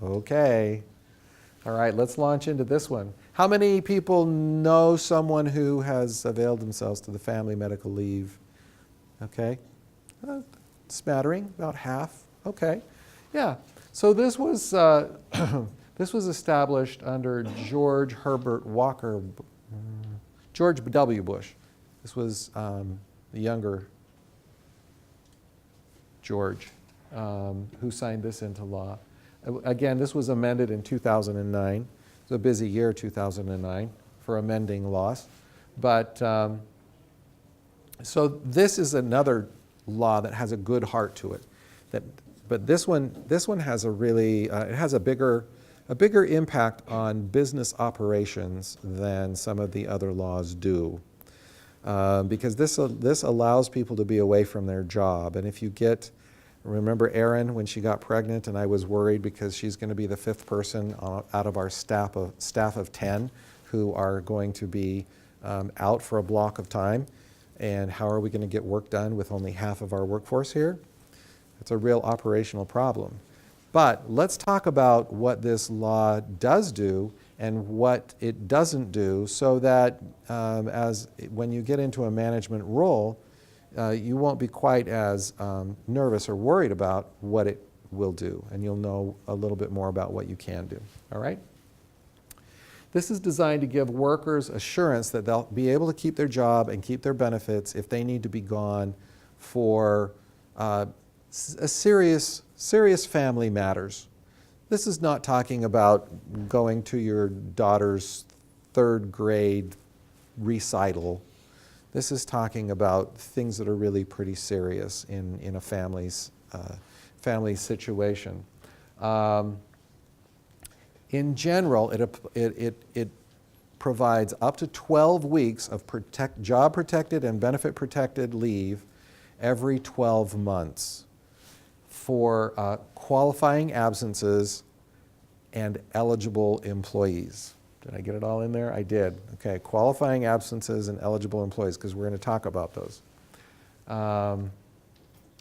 Okay. All right, let's launch into this one. How many people know someone who has availed themselves to the family medical leave? Okay. Smattering, about half. Okay. Yeah. So this was this was established under George Herbert Walker, George W. Bush. This was the younger George who signed this into law. Again, this was amended in 2009. It was a busy year, 2009, for amending laws. But so this is another law that has a good heart to it. But this one has a really it has a bigger impact on business operations than some of the other laws do, because this allows people to be away from their job. And if you remember Erin when she got pregnant, and I was worried because she's going to be the fifth person out of our staff of 10 who are going to be out for a block of time. And how are we going to get work done with only half of our workforce here? It's a real operational problem. But let's talk about what this law does do and what it doesn't do, so that when you get into a management role, you won't be quite as nervous or worried about what it will do, and you'll know a little bit more about what you can do. All right? This is designed to give workers assurance that they'll be able to keep their job and keep their benefits if they need to be gone for serious family matters. This is not talking about going to your daughter's third grade recital. This is talking about things that are really pretty serious in a family's situation. In general, it provides up to 12 weeks of job-protected and benefit-protected leave every 12 months for qualifying absences and eligible employees. Did I get it all in there? I did. Okay, qualifying absences and eligible employees, because we're going to talk about those.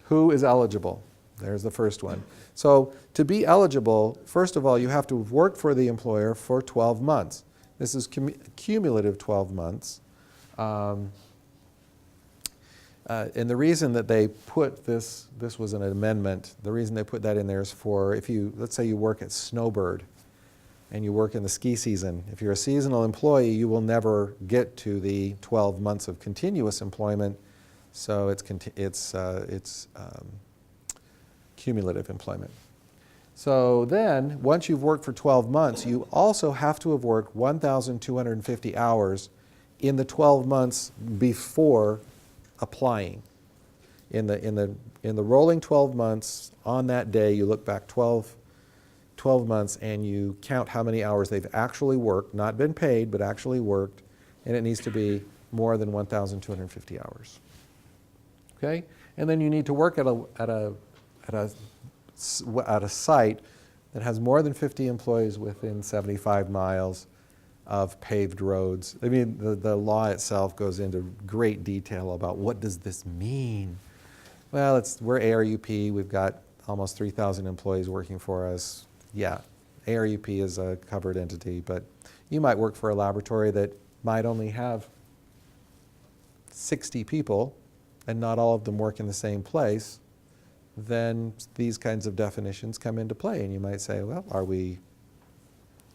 Who is eligible? There's the first one. So to be eligible, first of all, you have to have worked for the employer for 12 months. This is cumulative 12 months. And the reason that they put this was an amendment, the reason they put that in there is for if you, let's say you work at Snowbird and you work in the ski season. If you're a seasonal employee, you will never get to the 12 months of continuous employment, so it's cumulative employment. So then, once you've worked for 12 months, you also have to have worked 1,250 hours in the 12 months before applying. In the rolling 12 months, on that day, you look back 12 months and you count how many hours they've actually worked, not been paid, but actually worked, and it needs to be more than 1,250 hours. Okay? And then you need to work at a site that has more than 50 employees within 75 miles of paved roads. I mean, the law itself goes into great detail about what does this mean. Well, we're ARUP. We've got almost 3,000 employees working for us. Yeah, ARUP is a covered entity, but you might work for a laboratory that might only have 60 people and not all of them work in the same place. Then these kinds of definitions come into play, and you might say, well, do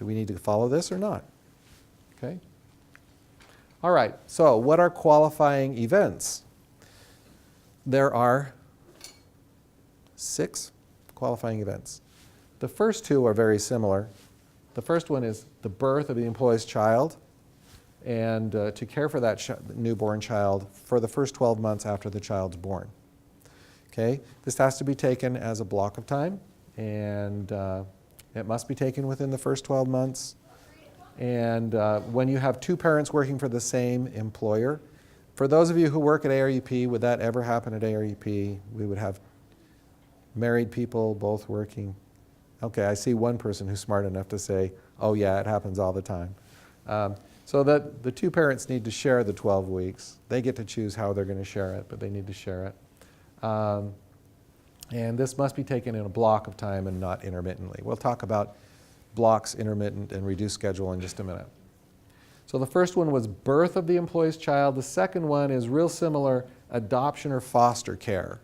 we need to follow this or not? Okay. All right, so what are qualifying events? There are 6 qualifying events. The first 2 are very similar. The first one is the birth of the employee's child, and to care for that newborn child for the first 12 months after the child's born. Okay, this has to be taken as a block of time, and it must be taken within the first 12 months. And when you have 2 parents working for the same employer, for those of you who work at ARUP, would that ever happen at ARUP? We would have married people both working. Okay, I see one person who's smart enough to say, oh yeah, it happens all the time. So that the 2 parents need to share the 12 weeks. They get to choose how they're going to share it, but they need to share it. And this must be taken in a block of time and not intermittently. We'll talk about blocks, intermittent, and reduced schedule in just a minute. So the first one was birth of the employee's child. The second one is real similar, adoption or foster care.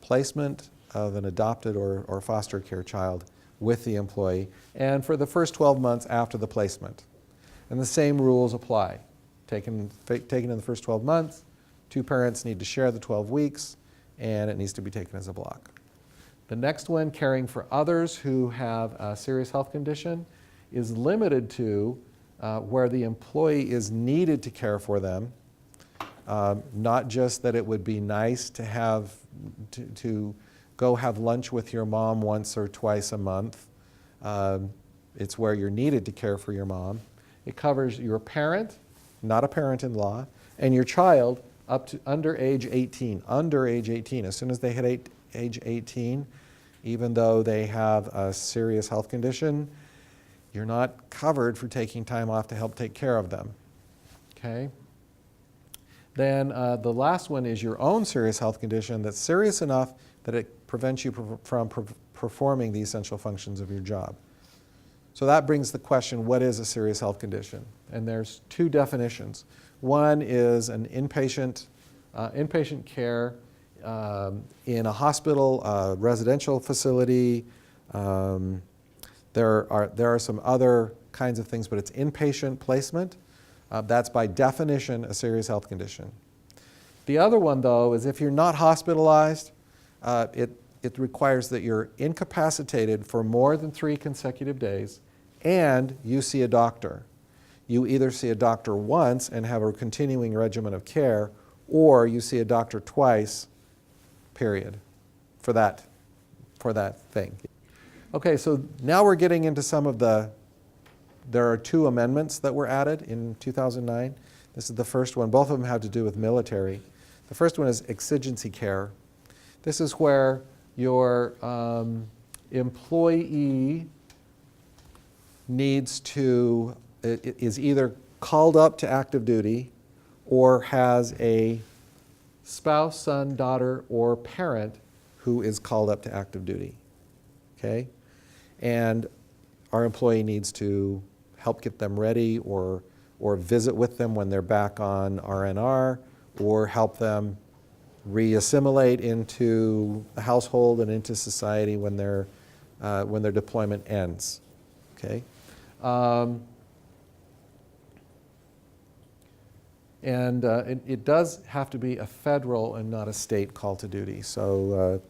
Placement of an adopted or foster care child with the employee, and for the first 12 months after the placement. And the same rules apply. Taken in the first 12 months, two parents need to share the 12 weeks, and it needs to be taken as a block. The next one, caring for others who have a serious health condition, is limited to where the employee is needed to care for them, not just that it would be nice to have to go have lunch with your mom once or twice a month. It's where you're needed to care for your mom. It covers your parent, not a parent-in-law, and your child up to under age 18. Under age 18, as soon as they hit age 18, even though they have a serious health condition, you're not covered for taking time off to help take care of them. Okay? Then the last one is your own serious health condition that's serious enough that it prevents you from performing the essential functions of your job. So that brings the question, what is a serious health condition? And there's two definitions. One is an inpatient care in a hospital, residential facility. There are some other kinds of things, but it's inpatient placement. That's by definition a serious health condition. The other one, though, is if you're not hospitalized, it requires that you're incapacitated for more than 3 consecutive days and you see a doctor. You either see a doctor once and have a continuing regimen of care, or you see a doctor twice, period, for that thing. Okay, so now we're getting into some of there are 2 amendments that were added in 2009. This is the first one. Both of them have to do with military. The first one is exigency care. This is where your employee is either called up to active duty or has a spouse, son, daughter, or parent who is called up to active duty. Okay? And our employee needs to help get them ready or visit with them when they're back on R&R, or help them re-assimilate into the household and into society when their deployment ends. Okay? It does have to be a federal and not a state call to duty. So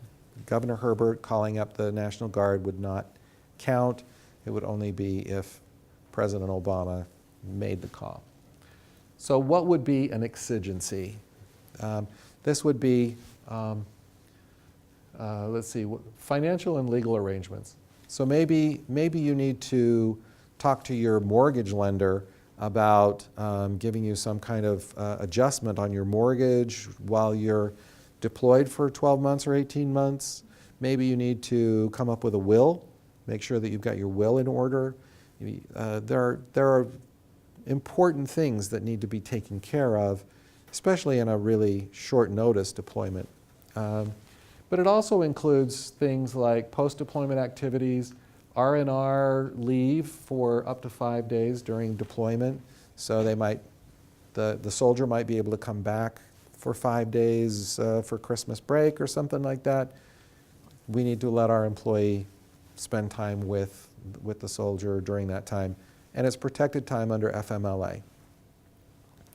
Governor Herbert calling up the National Guard would not count. It would only be if President Obama made the call. So what would be an exigency? This would be, let's see, financial and legal arrangements. So maybe you need to talk to your mortgage lender about giving you some kind of adjustment on your mortgage while you're deployed for 12 months or 18 months. Maybe you need to come up with a will, make sure that you've got your will in order. There are important things that need to be taken care of, especially in a really short notice deployment. But it also includes things like post-deployment activities, R&R leave for up to 5 days during deployment. So the soldier might be able to come back for 5 days for Christmas break or something like that. We need to let our employee spend time with the soldier during that time. And it's protected time under FMLA.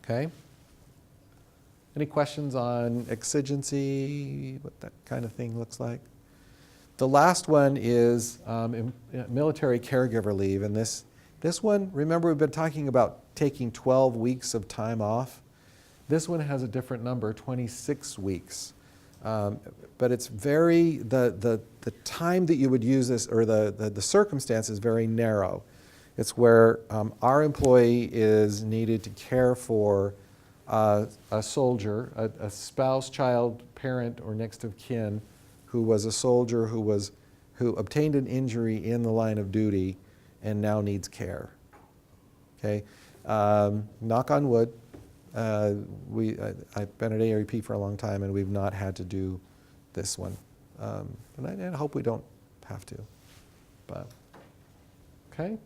Okay? Any questions on exigency, what that kind of thing looks like? The last one is military caregiver leave. And this one, remember we've been talking about taking 12 weeks of time off. This one has a different number, 26 weeks. But it's the time that you would use this, or the circumstance is very narrow. It's where our employee is needed to care for a soldier, a spouse, child, parent, or next of kin who was a soldier who obtained an injury in the line of duty and now needs care. Okay, knock on wood. I've been at ARP for a long time and we've not had to do this one. And I hope we don't have to. But, okay.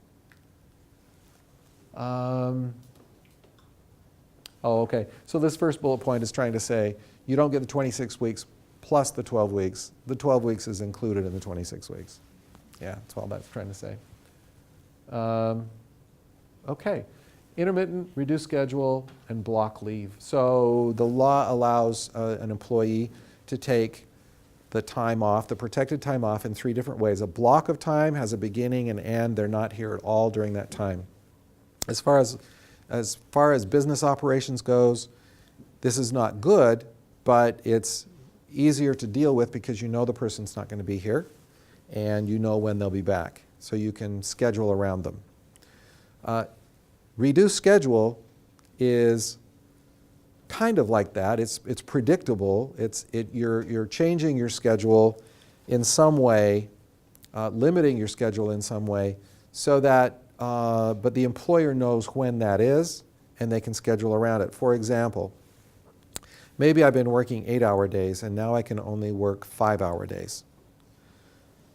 Okay. So this first bullet point is trying to say you don't get the 26 weeks plus the 12 weeks. The 12 weeks is included in the 26 weeks. Yeah, that's all that's trying to say. Okay. Intermittent, reduced schedule, and block leave. So the law allows an employee to take the time off, the protected time off, in 3 different ways. A block of time has a beginning and end. They're not here at all during that time. As far as business operations goes, this is not good, but it's easier to deal with because you know the person's not going to be here and you know when they'll be back. So you can schedule around them. Reduced schedule is kind of like that. It's predictable. You're changing your schedule in some way, limiting your schedule in some way, so that but the employer knows when that is, and they can schedule around it. For example, maybe I've been working 8-hour days, and now I can only work 5-hour days.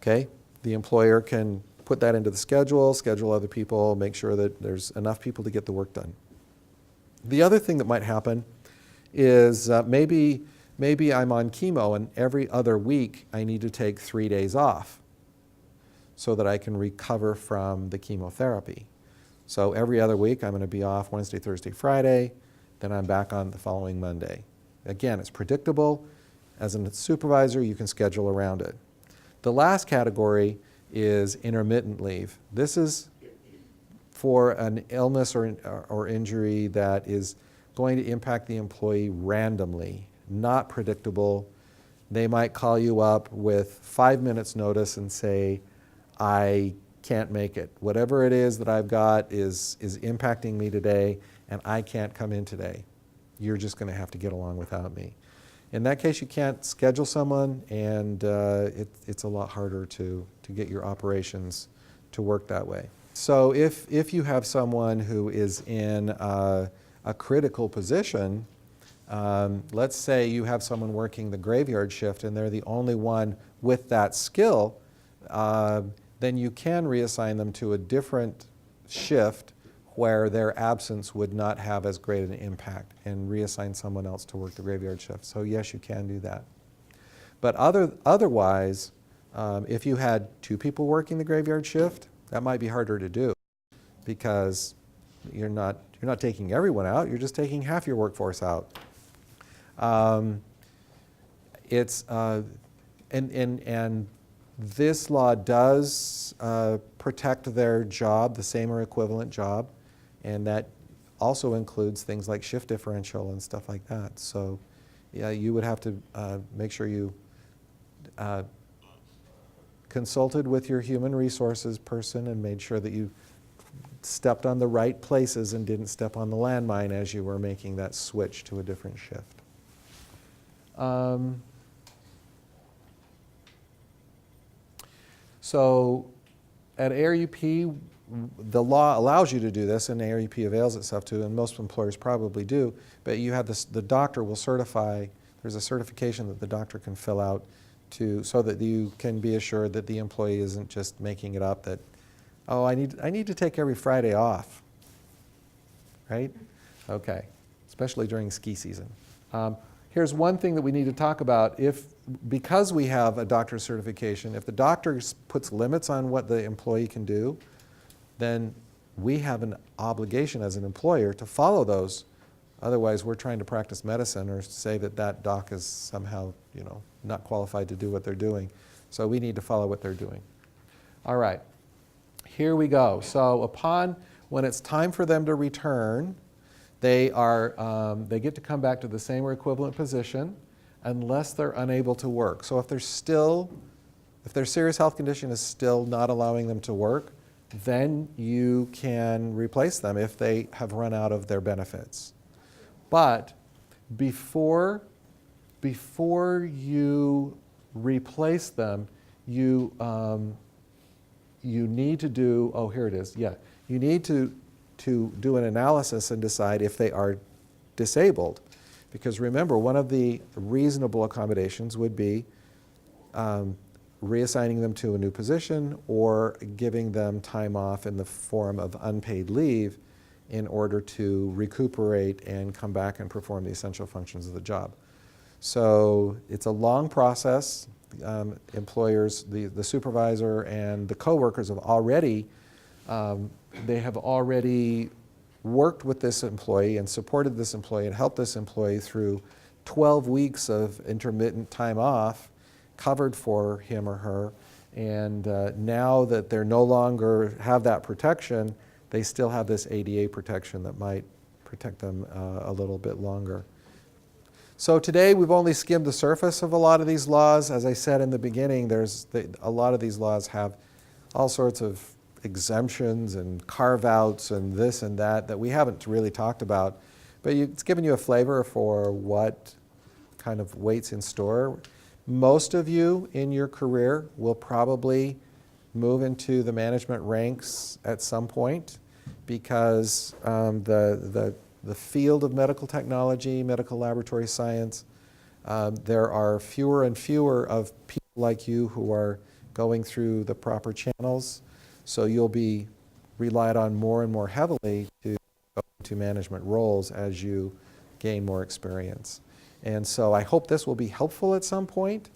Okay, the employer can put that into the schedule other people, make sure that there's enough people to get the work done. The other thing that might happen is maybe I'm on chemo and every other week I need to take 3 days off so that I can recover from the chemotherapy. So every other week I'm going to be off Wednesday, Thursday, Friday, then I'm back on the following Monday. Again, it's predictable. As a supervisor, you can schedule around it. The last category is intermittent leave. This is for an illness or injury that is going to impact the employee randomly, not predictable. They might call you up with 5 minutes notice and say, I can't make it. Whatever it is that I've got is impacting me today, and I can't come in today. You're just going to have to get along without me. In that case, you can't schedule someone, and it's a lot harder to get your operations to work that way. So if you have someone who is in a critical position, let's say you have someone working the graveyard shift and they're the only one with that skill, then you can reassign them to a different shift where their absence would not have as great an impact and reassign someone else to work the graveyard shift. So yes, you can do that. But otherwise, if you had 2 people working the graveyard shift, that might be harder to do because you're not taking everyone out, you're just taking half your workforce out. And this law does protect their job, the same or equivalent job, and that also includes things like shift differential and stuff like that. So yeah, you would have to make sure you consulted with your human resources person and made sure that you stepped on the right places and didn't step on the landmine as you were making that switch to a different shift. So at ARUP, the law allows you to do this, and ARUP avails itself to, and most employers probably do, but you have this, the doctor will certify, there's a certification that the doctor can fill out so that you can be assured that the employee isn't just making it up that, oh, I need to take every Friday off, right? Okay, especially during ski season. Here's one thing that we need to talk about. Because we have a doctor's certification, if the doctor puts limits on what the employee can do, then we have an obligation as an employer to follow those. Otherwise, we're trying to practice medicine or say that that doc is somehow, not qualified to do what they're doing. So we need to follow what they're doing. All right, here we go. So when it's time for them to return, they get to come back to the same or equivalent position unless they're unable to work. So if their serious health condition is still not allowing them to work, then you can replace them if they have run out of their benefits. But before you replace them, you need to do, oh, here it is, yeah. You need to do an analysis and decide if they are disabled. Because remember, one of the reasonable accommodations would be reassigning them to a new position or giving them time off in the form of unpaid leave in order to recuperate and come back and perform the essential functions of the job. So it's a long process. Employers, the supervisor and the coworkers have already worked with this employee and supported this employee and helped this employee through 12 weeks of intermittent time off covered for him or her. And now that they're no longer have that protection, they still have this ADA protection that might protect them a little bit longer. So today we've only skimmed the surface of a lot of these laws. As I said in the beginning, a lot of these laws have all sorts of exemptions and carve-outs and this and that we haven't really talked about. But it's given you a flavor for what kind of waits in store. Most of you in your career will probably move into the management ranks at some point because the field of medical technology, medical laboratory science, there are fewer and fewer of people like you who are going through the proper channels. So you'll be relied on more and more heavily to go into management roles as you gain more experience. And so I hope this will be helpful at some point,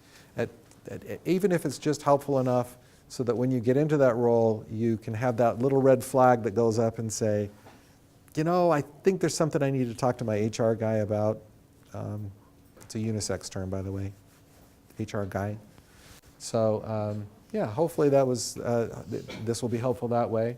even if it's just helpful enough so that when you get into that role, you can have that little red flag that goes up and say, you know, I think there's something I need to talk to my HR guy about. It's a unisex term, by the way, HR guy. So yeah, hopefully this will be helpful that way.